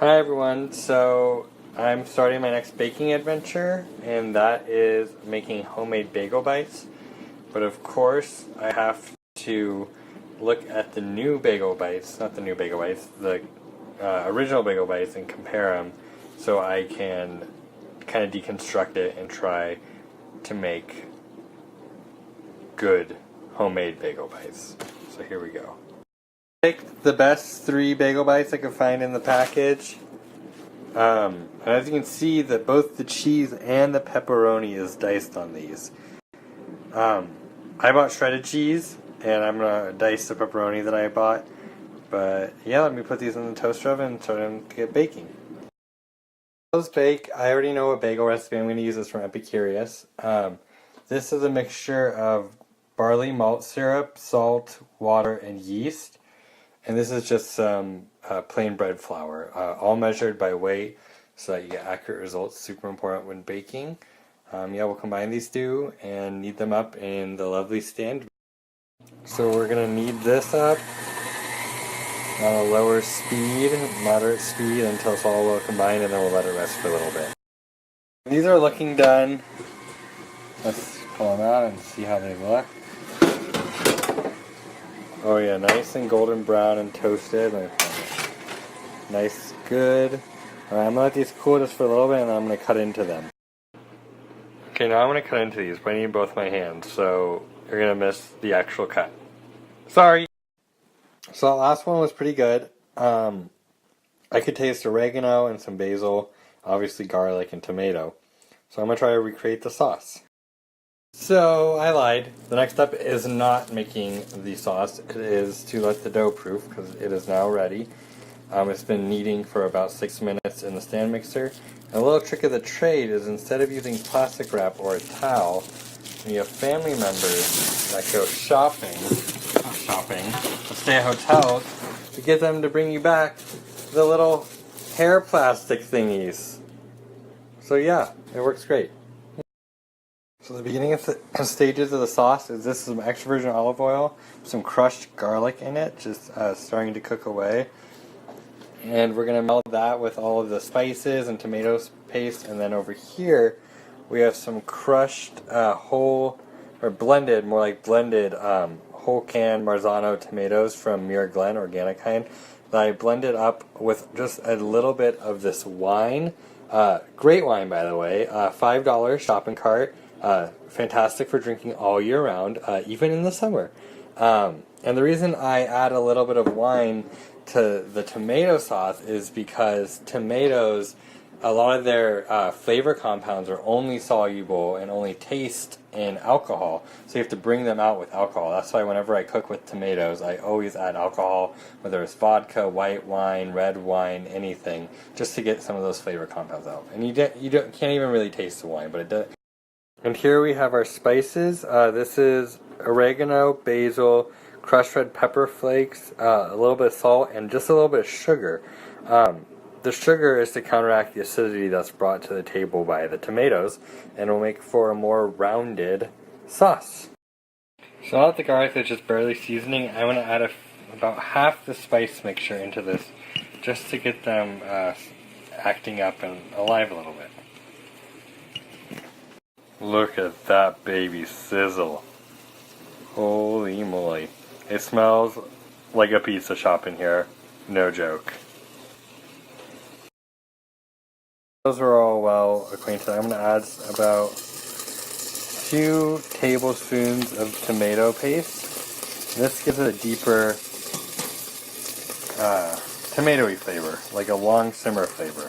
Hi everyone, so I'm starting my next baking adventure, and that is making homemade bagel bites. But of course, I have to look at the new bagel bites, not the new bagel bites, the original bagel bites, and compare them so I can kind of deconstruct it and try to make good homemade bagel bites. So here we go. Picked the best 3 bagel bites I could find in the package. And as you can see, that both the cheese and the pepperoni is diced on these. I bought shredded cheese, and I'm gonna dice the pepperoni that I bought. But yeah, let me put these in the toaster oven and start them to get baking. Those bake. I already know what bagel recipe I'm going to use. This from Epicurious. This is a mixture of barley malt syrup, salt, water, and yeast. And this is just some plain bread flour, all measured by weight so that you get accurate results. Super important when baking. Yeah, we'll combine these two and knead them up in the lovely stand. So we're going to knead this up on a lower speed, moderate speed, until it's all well combined, and then we'll let it rest for a little bit. These are looking done. Let's pull them out and see how they look. Oh yeah, nice and golden brown and toasted. Nice, good. Alright, I'm going to let these cool just for a little bit, and I'm going to cut into them. Okay, now I'm going to cut into these, but I need both my hands, so you're going to miss the actual cut. Sorry! So the last one was pretty good. I could taste oregano and some basil, obviously garlic and tomato. So I'm going to try to recreate the sauce. So I lied. The next step is not making the sauce. It is to let the dough proof because it is now ready. It's been kneading for about 6 minutes in the stand mixer. And a little trick of the trade is instead of using plastic wrap or a towel, when you have family members that go stay at hotels, to get them to bring you back the little hair plastic thingies. So yeah, it works great. So the beginning of the stages of the sauce is this is some extra virgin olive oil, some crushed garlic in it, just starting to cook away. And we're going to melt that with all of the spices and tomato paste. And then over here, we have some crushed whole, or blended, more like blended, whole can Marzano tomatoes from Muir Glen, organic kind, that I blended up with just a little bit of this wine. Great wine, by the way. $5 shopping cart. Fantastic for drinking all year round, even in the summer. And the reason I add a little bit of wine to the tomato sauce is because tomatoes, a lot of their flavor compounds are only soluble and only taste in alcohol, so you have to bring them out with alcohol. That's why whenever I cook with tomatoes, I always add alcohol, whether it's vodka, white wine, red wine, anything, just to get some of those flavor compounds out. And you can't even really taste the wine, but it does. And here we have our spices. This is oregano, basil, crushed red pepper flakes, a little bit of salt, and just a little bit of sugar. The sugar is to counteract the acidity that's brought to the table by the tomatoes, and will make for a more rounded sauce. So now that the garlic is just barely seasoning, I'm going to add about half the spice mixture into this, just to get them acting up and alive a little bit. Look at that baby sizzle. Holy moly. It smells like a pizza shop in here. No joke. Those are all well acquainted. I'm going to add about 2 tablespoons of tomato paste. This gives it a deeper tomatoey flavor, like a long simmer flavor.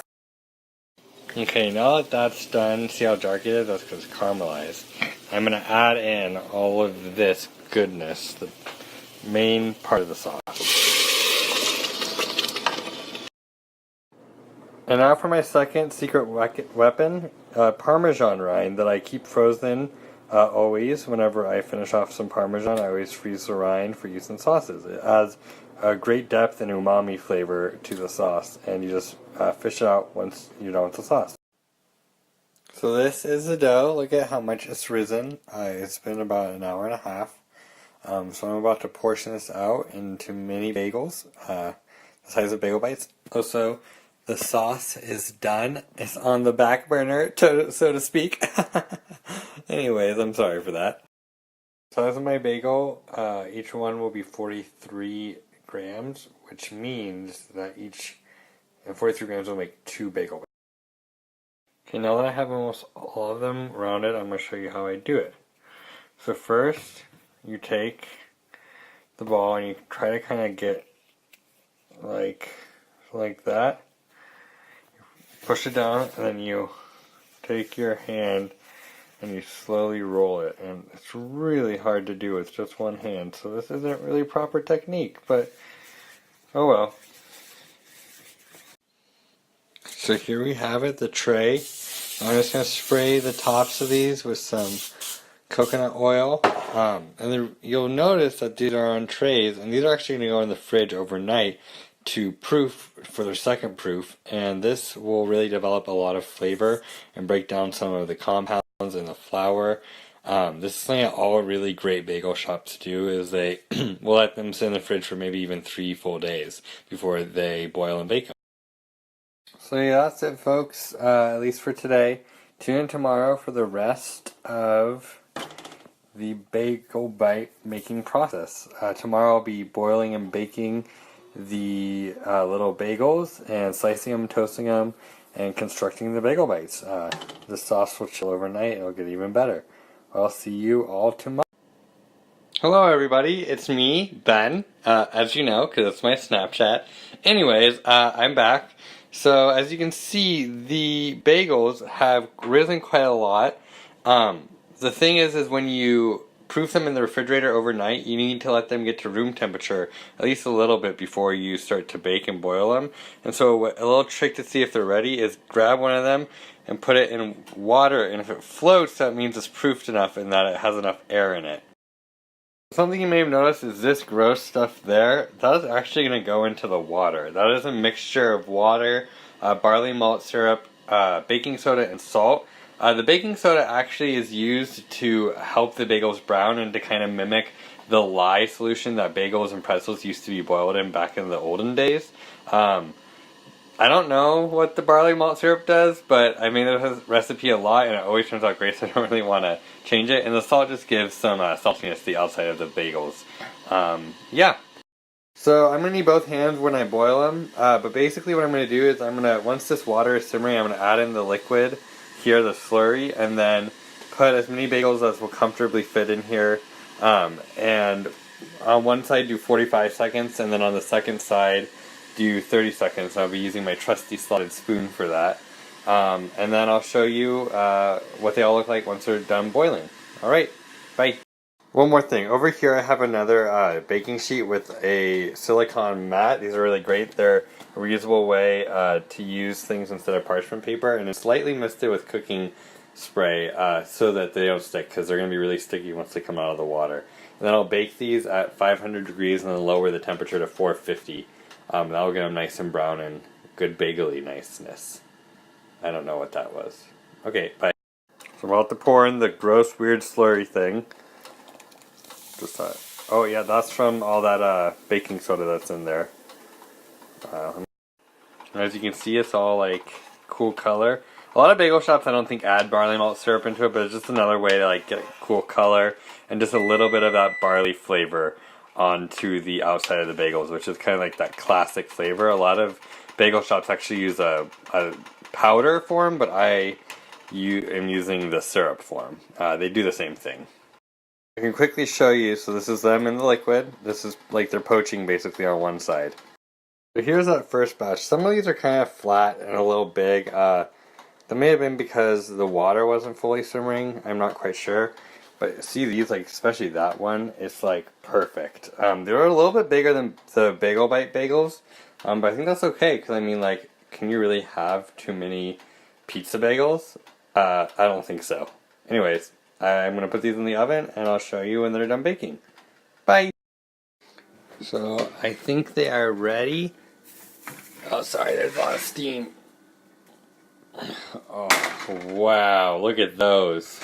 Okay, now that that's done, see how dark it is? That's because it's caramelized. I'm going to add in all of this goodness, the main part of the sauce. And now for my second secret weapon, Parmesan rind that I keep frozen always. Whenever I finish off some Parmesan, I always freeze the rind for use in sauces. It adds a great depth and umami flavor to the sauce, and you just fish it out once you're done with the sauce. So this is the dough. Look at how much it's risen. It's been about an hour and a half. So I'm about to portion this out into mini bagels, the size of bagel bites. Also, The sauce is done. It's on the back burner, so to speak. Anyways, I'm sorry for that. Size of my bagel, each one will be 43 grams, which means that each 43 grams will make 2 bagel bites. Okay, now that I have almost all of them rounded, I'm going to show you how I do it. So first, you take the ball and you try to kind of get like that. Push it down, and then you take your hand and you slowly roll it. And it's really hard to do with just one hand, so this isn't really proper technique, but oh well. So here we have it, the tray. I'm just going to spray the tops of these with some coconut oil. And then you'll notice that these are on trays, and these are actually going to go in the fridge overnight to proof for their second proof, and this will really develop a lot of flavor and break down some of the compounds in the flour. This is something that all really great bagel shops do, is they will let them sit in the fridge for maybe even 3 full days before they boil and bake them. So yeah, that's it folks, at least for today. Tune in tomorrow for the rest of the bagel bite making process. Tomorrow I'll be boiling and baking the little bagels and slicing them, toasting them, and constructing the bagel bites. The sauce will chill overnight, it'll get even better. I'll see you all tomorrow. Hello everybody, it's me, Ben, as you know, because it's my Snapchat. Anyways, I'm back. So as you can see, the bagels have risen quite a lot. The thing is when you proof them in the refrigerator overnight, you need to let them get to room temperature at least a little bit before you start to bake and boil them. And so a little trick to see if they're ready is grab one of them and put it in water, and if it floats, that means it's proofed enough and that it has enough air in it. Something you may have noticed is this gross stuff there, that is actually going to go into the water. That is a mixture of water, barley malt syrup, baking soda, and salt. The baking soda actually is used to help the bagels brown and to kind of mimic the lye solution that bagels and pretzels used to be boiled in back in the olden days. I don't know what the barley malt syrup does, but I made this recipe a lot and it always turns out great, so I don't really want to change it. And the salt just gives some saltiness to the outside of the bagels. Yeah. So I'm going to need both hands when I boil them, but basically what I'm going to do is once this water is simmering, I'm going to add in the liquid, here the slurry, and then put as many bagels as will comfortably fit in here. And on one side do 45 seconds, and then on the second side do 30 seconds. I'll be using my trusty slotted spoon for that. And then I'll show you what they all look like once they're done boiling. Alright, bye. One more thing. Over here I have another baking sheet with a silicone mat. These are really great. They're a reusable way to use things instead of parchment paper, and it's slightly misted with cooking spray so that they don't stick, because they're going to be really sticky once they come out of the water. And then I'll bake these at 500 degrees and then lower the temperature to 450. That'll get them nice and brown and good bagel-y niceness. I don't know what that was. Okay, bye. So I'm about to pour in the gross, weird slurry thing. Just that. Oh yeah, that's from all that baking soda that's in there. As you can see, it's all like cool color. A lot of bagel shops I don't think add barley malt syrup into it, but it's just another way to like get cool color and just a little bit of that barley flavor onto the outside of the bagels, which is kind of like that classic flavor. A lot of bagel shops actually use a powder form, but I am using the syrup form. They do the same thing. I can quickly show you, so this is them in the liquid. This is like they're poaching basically on one side. So here's that first batch. Some of these are kind of flat and a little big. That may have been because the water wasn't fully simmering. I'm not quite sure. But see these, like especially that one, it's like perfect. They're a little bit bigger than the Bagel Bite bagels, but I think that's okay, because I mean, like, can you really have too many pizza bagels? I don't think so. Anyways, I'm going to put these in the oven and I'll show you when they're done baking. Bye! So I think they are ready. Oh, sorry, there's a lot of steam. Oh, wow, look at those.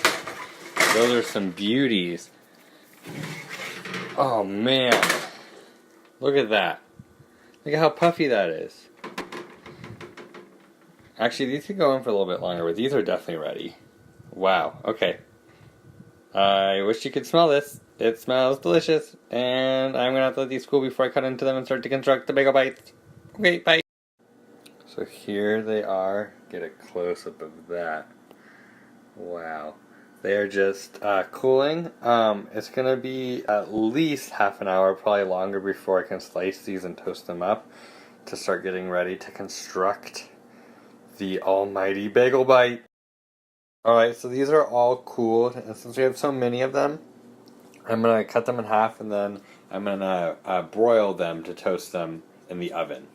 Those are some beauties. Oh man, look at that. Look at how puffy that is. Actually, these could go in for a little bit longer, but these are definitely ready. Wow, okay. I wish you could smell this. It smells delicious, and I'm gonna have to let these cool before I cut into them and start to construct the bagel bites. Okay, bye. So here they are. Get a close-up of that. Wow. They are just cooling. It's gonna be at least half an hour, probably longer, before I can slice these and toast them up to start getting ready to construct the almighty bagel bite. Alright, so these are all cooled, and since we have so many of them, I'm going to cut them in half, and then I'm going to broil them to toast them in the oven.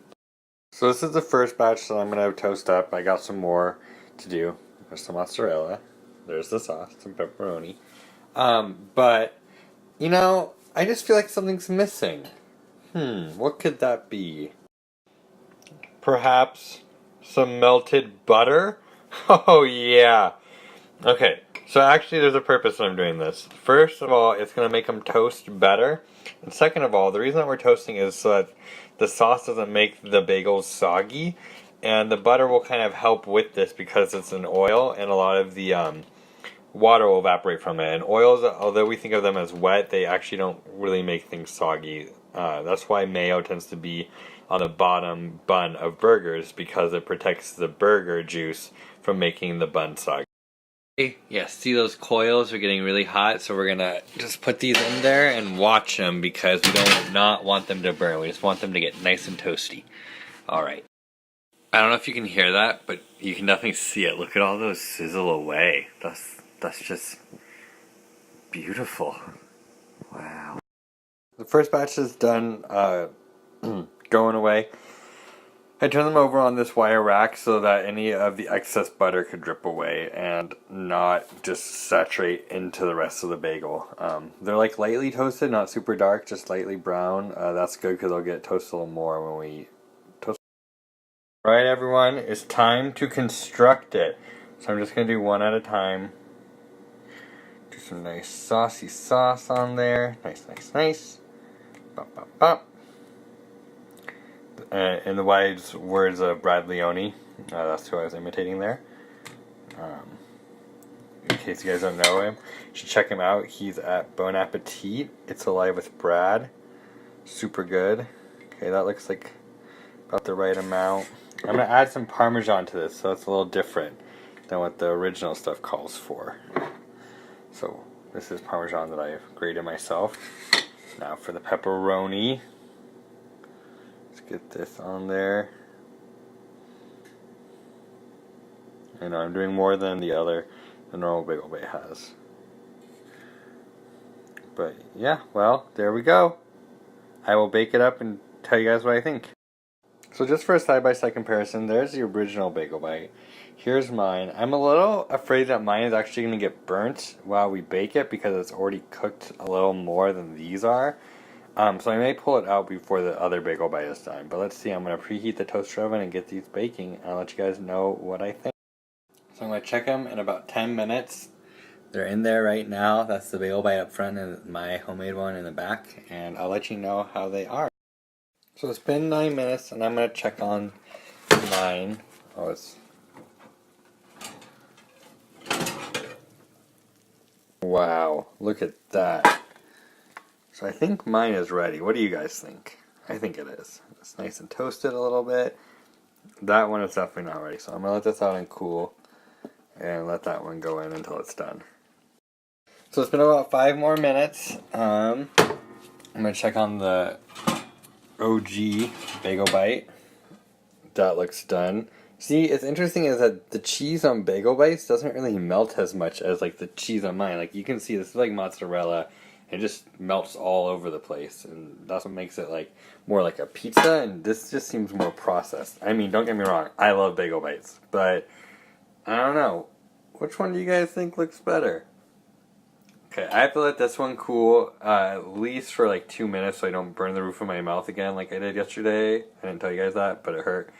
So this is the first batch that I'm going to toast up. I got some more to do. There's some mozzarella. There's the sauce, some pepperoni. But, you know, I just feel like something's missing. What could that be? Perhaps some melted butter? Oh, yeah. Okay, so actually there's a purpose that I'm doing this. First of all, it's going to make them toast better. And second of all, the reason that we're toasting is so that the sauce doesn't make the bagels soggy. And the butter will kind of help with this because it's an oil and a lot of the water will evaporate from it. And oils, although we think of them as wet, they actually don't really make things soggy. That's why mayo tends to be on the bottom bun of burgers, because it protects the burger juice from making the bun soggy. Yeah, see those coils are getting really hot, so we're gonna just put these in there and watch them because we don't not want them to burn. We just want them to get nice and toasty. Alright. I don't know if you can hear that, but you can definitely see it. Look at all those sizzle away. That's just beautiful. Wow. The first batch is done going away. I turned them over on this wire rack so that any of the excess butter could drip away and not just saturate into the rest of the bagel. They're like lightly toasted, not super dark, just lightly brown. That's good because they'll get toasted a little more when we toast. Alright everyone, it's time to construct it. So I'm just going to do one at a time. Do some nice saucy sauce on there. Nice, nice, nice. Bop, bop, bop. In the wise words of Brad Leone, that's who I was imitating there. In case you guys don't know him, you should check him out. He's at Bon Appetit. It's Alive with Brad. Super good. Okay, that looks like about the right amount. I'm going to add some Parmesan to this, so it's a little different than what the original stuff calls for. So this is Parmesan that I've grated myself. Now for the pepperoni. Get this on there. I know I'm doing more than the normal Bagel Bite has. But yeah, well, there we go. I will bake it up and tell you guys what I think. So just for a side-by-side comparison, there's the original Bagel Bite. Here's mine. I'm a little afraid that mine is actually going to get burnt while we bake it because it's already cooked a little more than these are. So I may pull it out before the other Bagel Bite is done. But let's see, I'm going to preheat the toaster oven and get these baking. And I'll let you guys know what I think. So I'm going to check them in about 10 minutes. They're in there right now. That's the Bagel Bite up front and my homemade one in the back. And I'll let you know how they are. So it's been 9 minutes and I'm going to check on mine. Oh, it's... Wow, look at that. So I think mine is ready. What do you guys think? I think it is. It's nice and toasted a little bit. That one is definitely not ready. So I'm going to let this out and cool. And let that one go in until it's done. So it's been about 5 more minutes. I'm going to check on the OG Bagel Bite. That looks done. See, it's interesting is that the cheese on Bagel Bites doesn't really melt as much as like the cheese on mine. Like you can see this is like mozzarella. It just melts all over the place, and that's what makes it like more like a pizza, and this just seems more processed. I mean, don't get me wrong, I love Bagel Bites, but I don't know. Which one do you guys think looks better? Okay, I have to let this one cool at least for like 2 minutes so I don't burn the roof of my mouth again like I did yesterday. I didn't tell you guys that, but it hurt.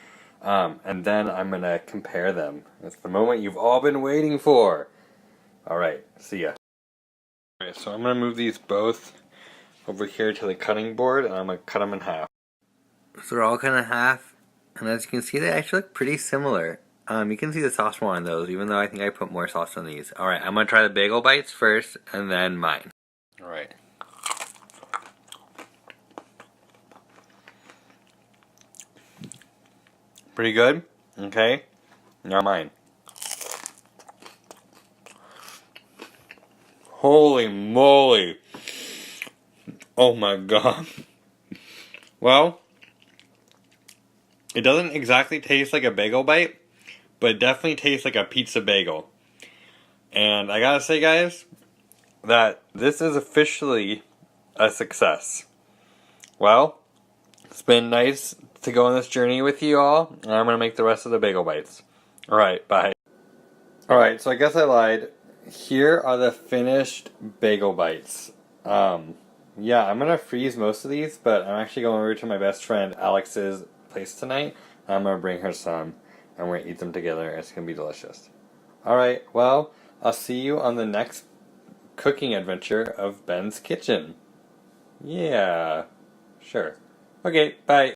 And then I'm going to compare them. It's the moment you've all been waiting for. Alright, see ya. Alright, so I'm going to move these both over here to the cutting board, and I'm going to cut them in half. So they're all cut in half, and as you can see, they actually look pretty similar. You can see the sauce more on those, even though I think I put more sauce on these. Alright, I'm gonna try the Bagel Bites first, and then mine. Alright. Pretty good? Okay. Now mine. Holy moly! Oh my god. Well, it doesn't exactly taste like a bagel bite, but it definitely tastes like a pizza bagel. And I gotta say, guys, that this is officially a success. Well, it's been nice to go on this journey with you all, and I'm gonna make the rest of the bagel bites. Alright, bye. Alright, so I guess I lied. Here are the finished bagel bites. Yeah, I'm gonna freeze most of these, but I'm actually going over to my best friend Alex's place tonight. I'm gonna bring her some, and we're gonna eat them together. It's gonna be delicious. Alright, well, I'll see you on the next cooking adventure of Ben's Kitchen. Yeah, sure. Okay, bye.